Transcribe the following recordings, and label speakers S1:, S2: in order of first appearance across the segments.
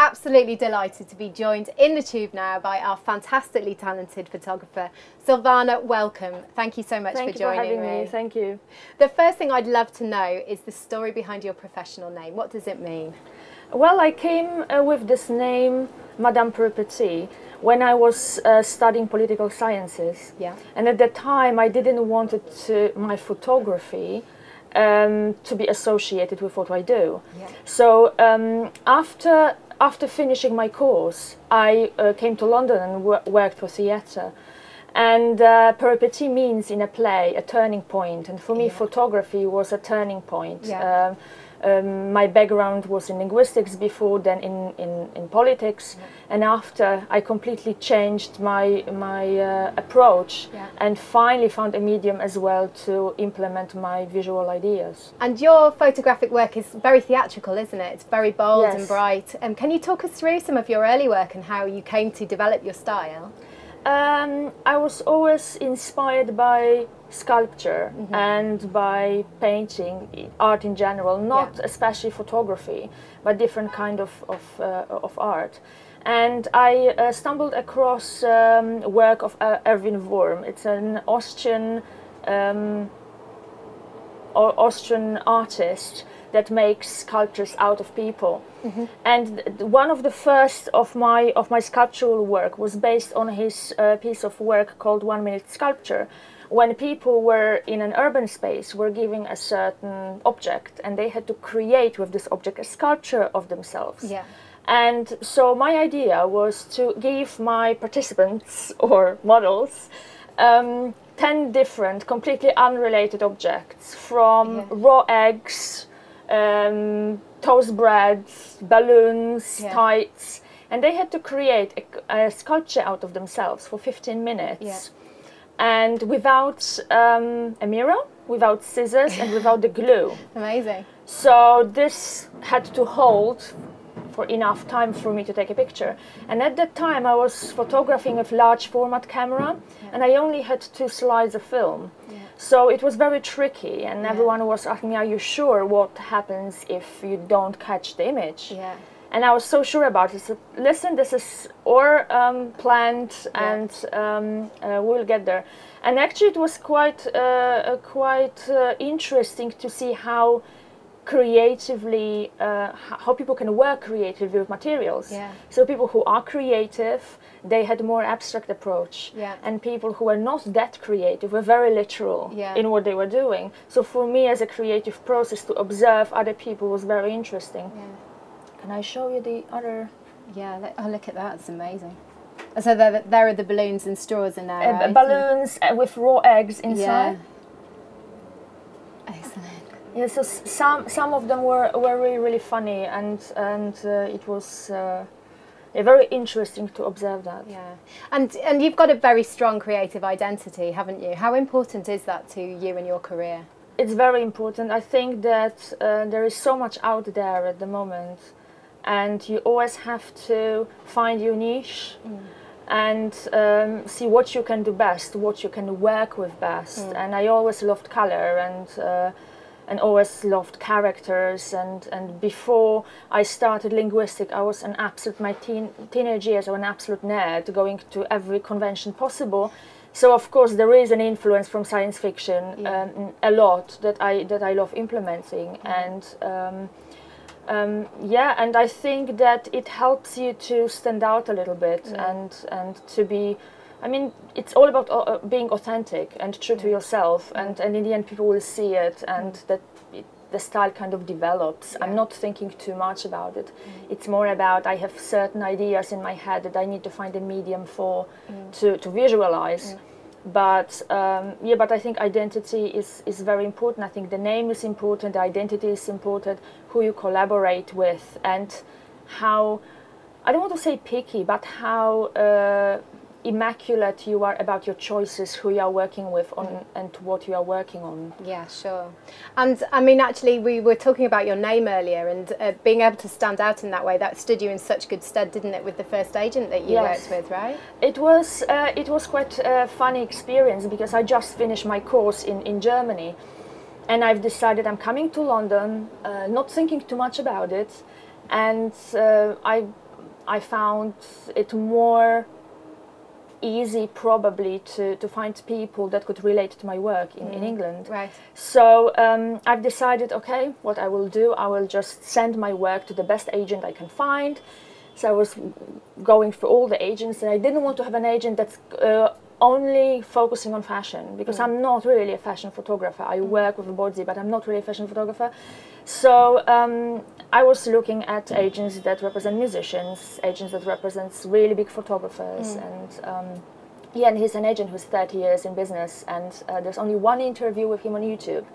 S1: absolutely delighted to be joined in the tube now by our fantastically talented photographer. Silvana, welcome. Thank you so much for joining me.
S2: Thank you for having me. Thank you.
S1: The first thing I'd love to know is the story behind your professional name. What does it mean?
S2: Well, I came with this name, Madame Peripetie, when I was studying political sciences.
S1: Yeah.
S2: And at that time, I didn't want my photography to be associated with what I do.
S1: Yeah.
S2: So after finishing my course, I came to London and worked for theatre. And peripetie means in a play a turning point, and for me photography was a turning point.
S1: Yeah.
S2: My background was in linguistics before, then in politics, and after I completely changed my approach and finally found a medium as well to implement my visual ideas.
S1: And your photographic work is very theatrical, isn't it? It's very bold
S2: Yes.
S1: and bright. Can you talk us through some of your early work and how you came to develop your style?
S2: I was always inspired by sculpture and by painting, art in general, not especially photography, but different kind of art. And I stumbled across work of Erwin Wurm. It's an Austrian artist that makes sculptures out of people. And one of the first of my sculptural work was based on his piece of work called 1 Minute Sculpture, when people were in an urban space, were given a certain object and they had to create with this object a sculpture of themselves.
S1: Yeah.
S2: And so my idea was to give my participants or models 10 different, completely unrelated objects, from raw eggs, toast breads, balloons, tights, and they had to create a sculpture out of themselves for 15 minutes, and without a mirror, without scissors, and without the glue.
S1: Amazing.
S2: So this had to hold for enough time for me to take a picture. And at that time I was photographing with large format camera, and I only had 2 slides of film. So it was very tricky, and everyone was asking me, are you sure what happens if you don't catch the image? And I was so sure about it. So, listen, this is our planned, and we'll get there. And actually it was quite interesting to see how creatively, how people can work creatively with materials. So people who are creative, they had a more abstract approach, and people who were not that creative were very literal in what they were doing. So for me, as a creative process, to observe other people was very interesting. Can I show you the other?
S1: Yeah, oh, look at that, it's amazing. So there are the balloons and straws in there, right?
S2: Balloons with raw eggs inside.
S1: Excellent.
S2: Yeah, so some of them were really funny, and it was very interesting to observe that.
S1: Yeah, and you've got a very strong creative identity, haven't you? How important is that to you and your career?
S2: It's very important. I think that there is so much out there at the moment, and you always have to find your niche and see what you can do best, what you can work with best. And I always loved color and always loved characters, and before I started linguistics, I was my teenage years, I was an absolute nerd, going to every convention possible. So of course there is an influence from science fiction, a lot, that I love implementing, and and I think that it helps you to stand out a little bit and to be, I mean, it's all about being authentic and true to yourself, and in the end people will see it, and that the style kind of develops. I'm not thinking too much about it. It's more about, I have certain ideas in my head that I need to find a medium for to visualize. But but I think identity is very important. I think the name is important, the identity is important, who you collaborate with, and how, I don't want to say picky, but how immaculate you are about your choices, who you are working with on, and what you are working on.
S1: Yeah, sure. And I mean, actually, we were talking about your name earlier, and being able to stand out in that way, that stood you in such good stead, didn't it, with the first agent that you worked with, right?
S2: It was quite a funny experience, because I just finished my course in Germany, and I've decided I'm coming to London, not thinking too much about it, and I found it more easy probably to find people that could relate to my work in England.
S1: Right.
S2: So I've decided, okay, what I will do, I will just send my work to the best agent I can find. So I was going through all the agents, and I didn't want to have an agent that's only focusing on fashion, because I'm not really a fashion photographer. I work with a body, but I'm not really a fashion photographer. So I was looking at agents that represent musicians, agents that represent really big photographers, and yeah, and he's an agent who's 30 years in business, and there's only one interview with him on YouTube,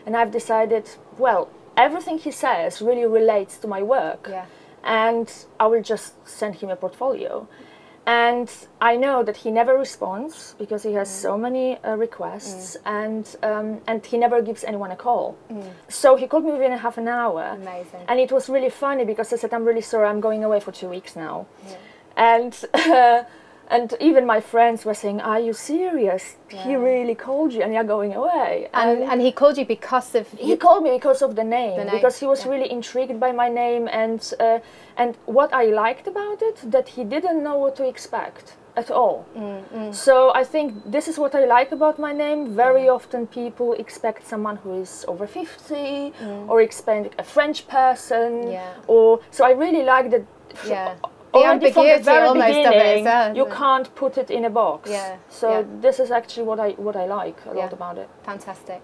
S2: and I've decided, well, everything he says really relates to my work, and I will just send him a portfolio. And I know that he never responds because he has so many requests, and he never gives anyone a call. So he called me within a half an hour.
S1: Amazing.
S2: And it was really funny because I said, I'm really sorry, I'm going away for 2 weeks now. And even my friends were saying, are you serious? He really called you and you're going away.
S1: And he called you because of...
S2: He called me because of the name. Because he was really intrigued by my name, and what I liked about it, that he didn't know what to expect at all. So I think this is what I like about my name. Very often people expect someone who is over 50 or expect a French person. Or so I really like that. Already from the very beginning, you can't put it in a box. So this is actually what I like a lot about it.
S1: Fantastic.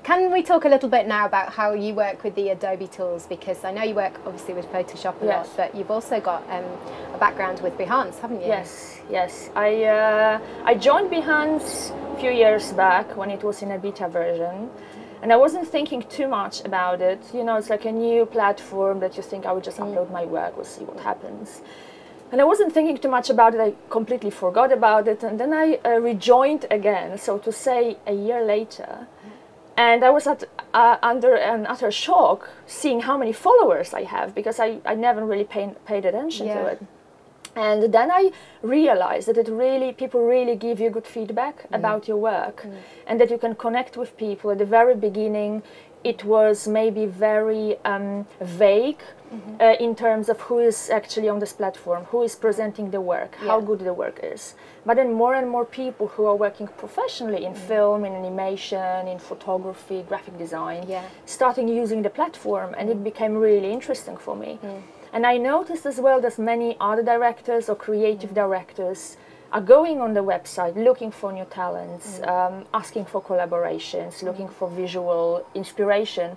S1: Can we talk a little bit now about how you work with the Adobe tools? Because I know you work obviously with Photoshop a lot, but you've also got a background with Behance, haven't you?
S2: Yes. I joined Behance a few years back when it was in a beta version. And I wasn't thinking too much about it. You know, it's like a new platform that you think I would just upload my work, we'll see what happens. And I wasn't thinking too much about it. I completely forgot about it. And then I rejoined again, so to say a year later. And I was under an utter shock seeing how many followers I have, because I never really paid attention to it. And then I realized that people really give you good feedback about your work, and that you can connect with people. At the very beginning, it was maybe very vague in terms of who is actually on this platform, who is presenting the work, how good the work is. But then more and more people who are working professionally in film, in animation, in photography, graphic design, starting using the platform, and it became really interesting for me. And I noticed as well that many art directors or creative directors are going on the website looking for new talents, asking for collaborations, looking for visual inspiration.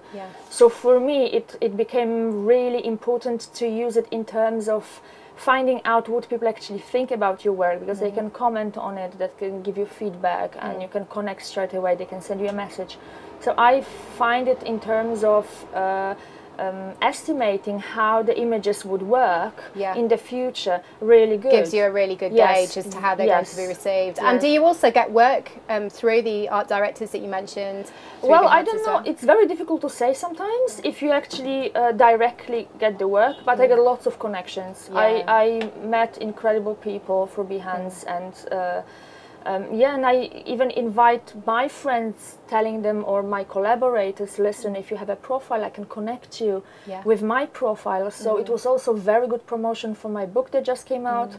S2: So for me, it became really important to use it in terms of finding out what people actually think about your work, because they can comment on it, that can give you feedback, and you can connect straight away, they can send you a message. So I find it in terms of estimating how the images would work in the future really good.
S1: Gives you a really good gauge as to how they're going to be received. And do you also get work through the art directors that you mentioned?
S2: Well, I don't know. It's very difficult to say sometimes if you actually directly get the work, but I get lots of connections. I met incredible people through Behance, and and I even invite my friends, telling them, or my collaborators, listen, if you have a profile, I can connect you with my profile. So it was also very good promotion for my book that just came out,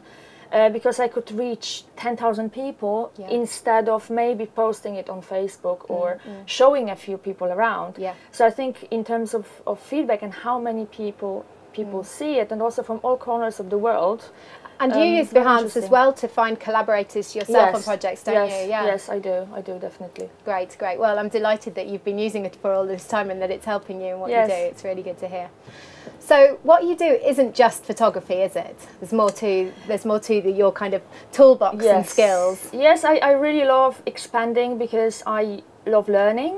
S2: because I could reach 10,000 people instead of maybe posting it on Facebook or showing a few people around. So I think in terms of feedback and how many people see it, and also from all corners of the world.
S1: And you use Behance as well to find collaborators yourself on projects, don't you?
S2: Yes, I do, definitely.
S1: Great. Well, I'm delighted that you've been using it for all this time and that it's helping you in what you do. It's really good to hear. So what you do isn't just photography, is it? There's more to your kind of toolbox and skills.
S2: Yes, I really love expanding because I love learning.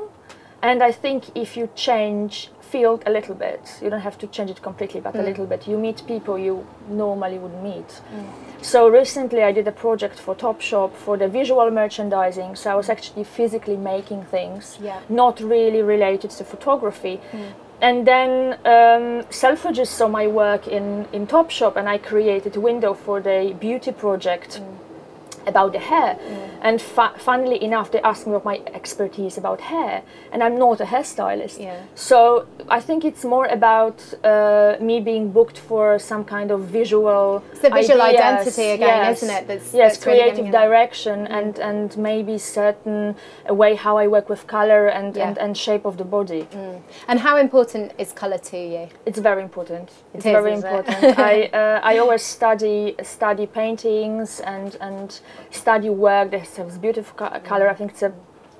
S2: And I think if you change field a little bit, you don't have to change it completely, but a little bit, you meet people you normally wouldn't meet. So recently I did a project for Topshop for the visual merchandising, so I was actually physically making things, not really related to photography. And then Selfridges saw my work in Topshop, and I created a window for the beauty project. about the hair. And funnily enough, they asked me what my expertise about hair, and I'm not a hairstylist. So I think it's more about me being booked for some kind of visual
S1: it's the visual
S2: ideas.
S1: identity again, isn't it?
S2: That's creative really direction and maybe certain way how I work with color and shape of the body.
S1: And how important is color to you?
S2: It's very important. It's very important. I always study paintings and study work that has beautiful color. I think it's a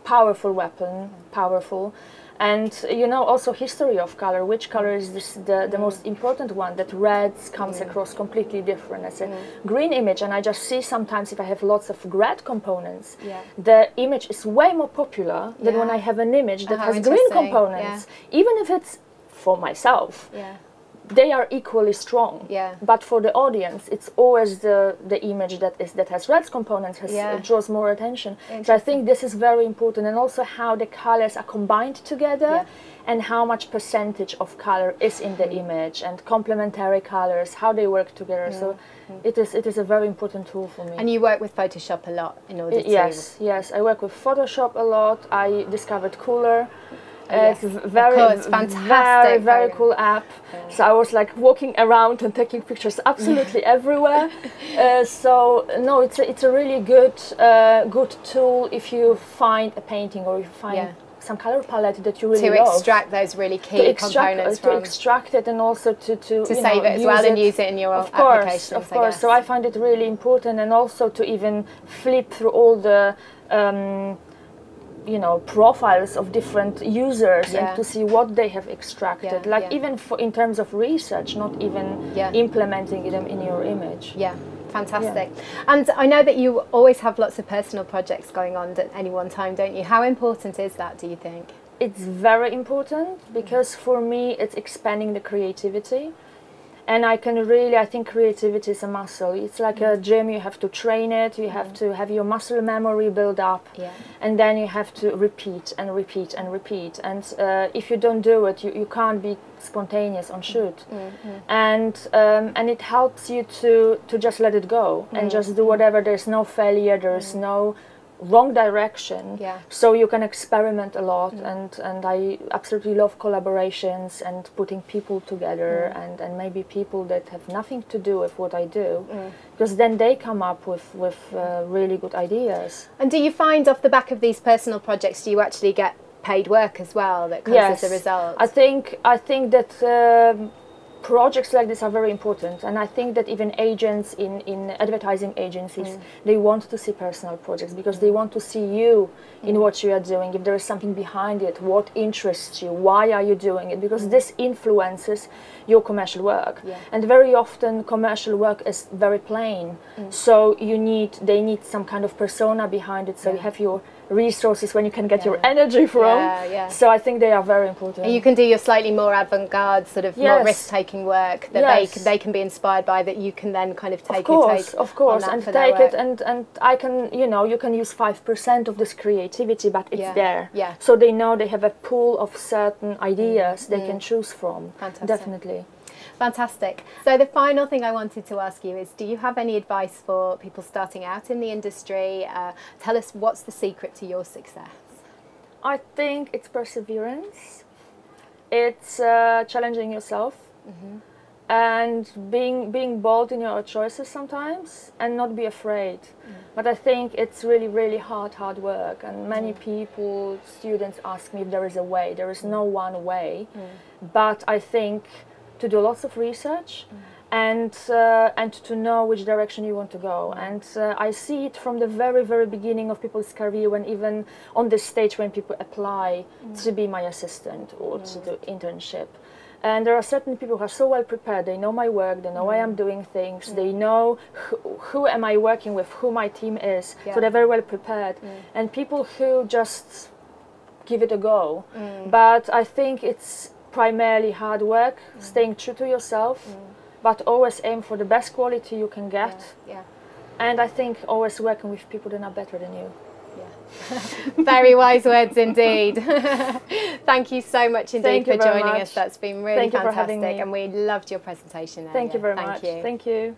S2: powerful weapon, powerful. And you know, also history of color, which color is the most important one, that reds comes across completely different as a green image. And I just see sometimes if I have lots of red components, the image is way more popular than when I have an image that has green components. Even if it's for myself. They are equally strong, but for the audience, it's always the image that has red components draws more attention. So I think this is very important, and also how the colors are combined together, and how much percentage of color is in the image, and complementary colors, how they work together. So it is a very important tool for me.
S1: And you work with Photoshop a lot in order to...
S2: Yes, I work with Photoshop a lot. I discovered Cooler. It's it's
S1: fantastic,
S2: very cool app. So I was like walking around and taking pictures absolutely everywhere. So no, it's a really good tool if you find a painting or if you find some color palette that you really love.
S1: To extract those really key components from.
S2: To extract it, and also to
S1: save it as well and use it in your applications.
S2: Of course. So I find it really important, and also to even flip through all the profiles of different users and to see what they have extracted, even in terms of research, not even implementing them in your image.
S1: Fantastic. And I know that you always have lots of personal projects going on at any one time, don't you? How important is that, do you think?
S2: It's very important, because for me it's expanding the creativity. And I think creativity is a muscle. It's like a gym. You have to train it. You have to have your muscle memory build up, and then you have to repeat and repeat and repeat. And if you don't do it, you can't be spontaneous on shoot. And it helps you to just let it go and just do whatever. There's no failure. There's no wrong direction, so you can experiment a lot, and I absolutely love collaborations and putting people together, and maybe people that have nothing to do with what I do, because then they come up with really good ideas.
S1: And do you find off the back of these personal projects, do you actually get paid work as well that comes as a result?
S2: I think that projects like this are very important, and I think that even agents in advertising agencies, they want to see personal projects, because they want to see you in what you are doing, if there is something behind it, what interests you, why are you doing it, because this influences your commercial work. And very often commercial work is very plain, so they need some kind of persona behind it, so you have your resources when you can get your energy from. So I think they are very important.
S1: And you can do your slightly more avant-garde, sort of more risk-taking work that they can be inspired by, that you can then kind of take
S2: of course, and take it, and I can, you can use 5% of this creativity, but it's there. So they know they have a pool of certain ideas they can choose from.
S1: Fantastic.
S2: Definitely.
S1: Fantastic. So the final thing I wanted to ask you is, do you have any advice for people starting out in the industry? Tell us, what's the secret to your success?
S2: I think it's perseverance. It's challenging yourself, and being bold in your choices sometimes, and not be afraid. But I think it's really, really hard work, and many people, students, ask me if there is a way. There is no one way, but I think to do lots of research and to know which direction you want to go. And I see it from the very, very beginning of people's career, when even on this stage when people apply to be my assistant or to do internship. And there are certain people who are so well prepared. They know my work, they know why I'm doing things, they know who am I working with, who my team is, so they're very well prepared. And people who just give it a go. But I think it's primarily hard work, staying true to yourself, but always aim for the best quality you can get. And I think always working with people that are better than you.
S1: Very wise words indeed. Thank you so much indeed for joining us. That's been really fantastic, and we loved your presentation.
S2: Thank you very much. Thank you.